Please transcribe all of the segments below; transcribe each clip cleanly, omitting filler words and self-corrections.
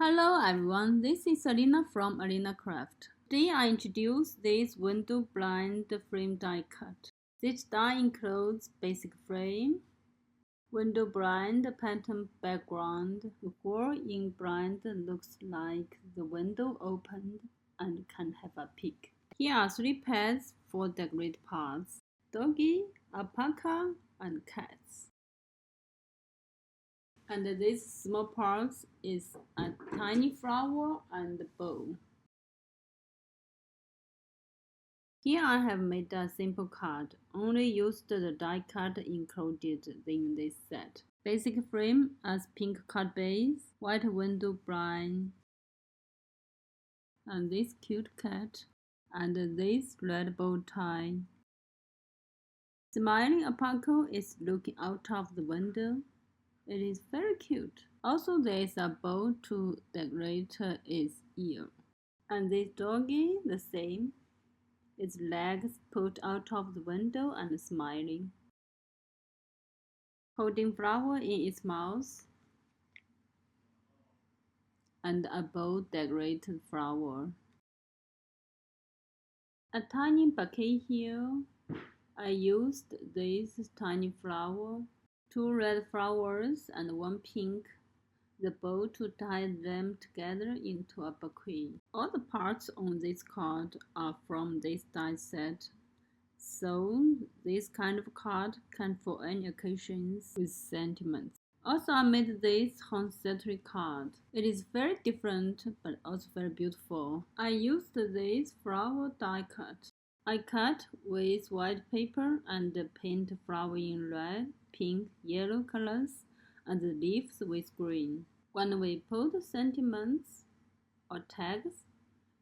Hello everyone, this is Alina from Alinacutle. Today I introduce this window blind frame die cut. This die includes basic frame, window blind, pattern background. The wall in blind looks like the window opened and can have a peek. Here are 3 pets for decorate parts: doggy, alpaca, and cats. And this small parts is a tiny flower and bow. Here I have made a simple card, only used the die cut included in this set. Basic frame as pink card base, white window blind, and this cute cat, and this red bow tie. Smiling alpaca is looking out of the window. It is very cute. Also, there is a bow to decorate its ear. And this doggy, the same. Its legs put out of the window and smiling, holding flower in its mouth, and a bow decorated flower. A tiny bouquet here. I used this tiny flower, 2 red flowers and 1 pink, the bow to tie them together into a bouquet. All the parts on this card are from this die set, so this kind of card can for any occasions with sentiments. Also, I made this home-centric card. It is very different but also very beautiful. I used this flower die cut. I cut with white paper and paint flower in red, pink, yellow colors and the leaves with green. When we put sentiments or tags,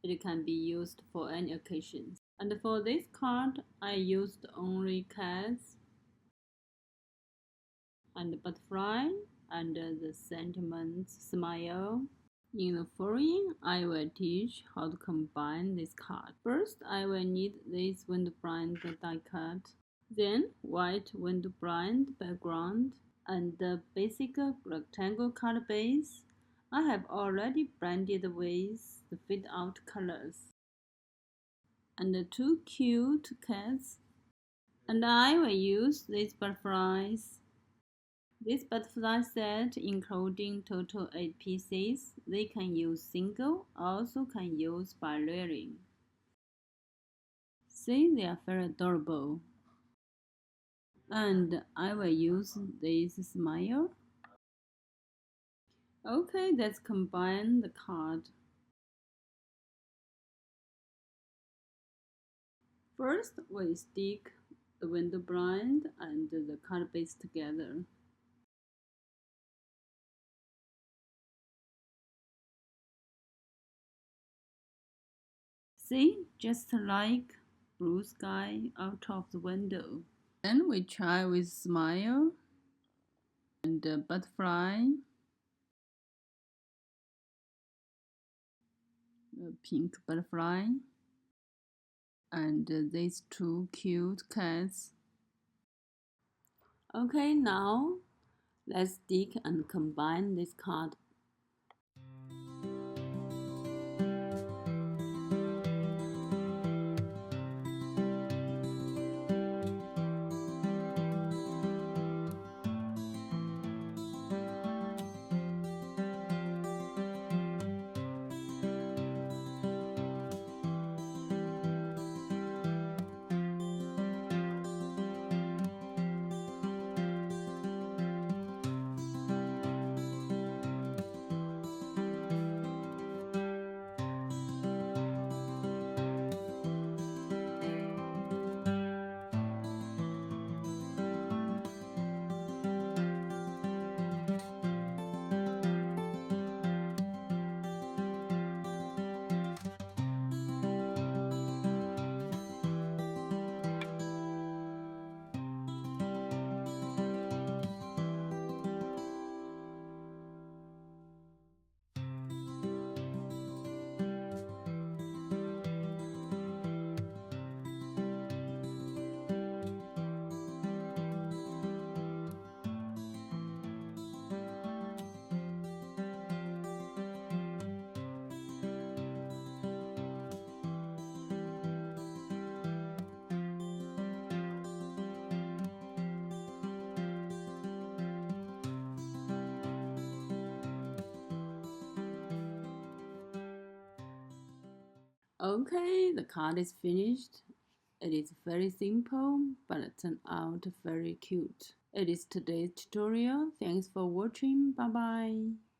it can be used for any occasions. And for this card, I used only cats and butterfly and the sentiments smile. In the following, I will teach how to combine this card. First, I will need this window blind die cut, then white window blind background, and the basic rectangle card base. I have already blended with the fade out colors. And the 2 cute cats. And I will use these butterflies. This butterfly set including total 8 pieces. They can use single, also can use by layering. See, they are very adorable. And I will use this smile. Okay, let's combine the card. First, we stick the window blind and the card base together. See, just like blue sky out of the window. Then we try with smile and butterfly, the pink butterfly, and these 2 cute cats. Okay, now let's stick and combine this card. Okay, the card is finished. It is very simple, but it turned out very cute. It is today's tutorial. Thanks for watching. Bye bye.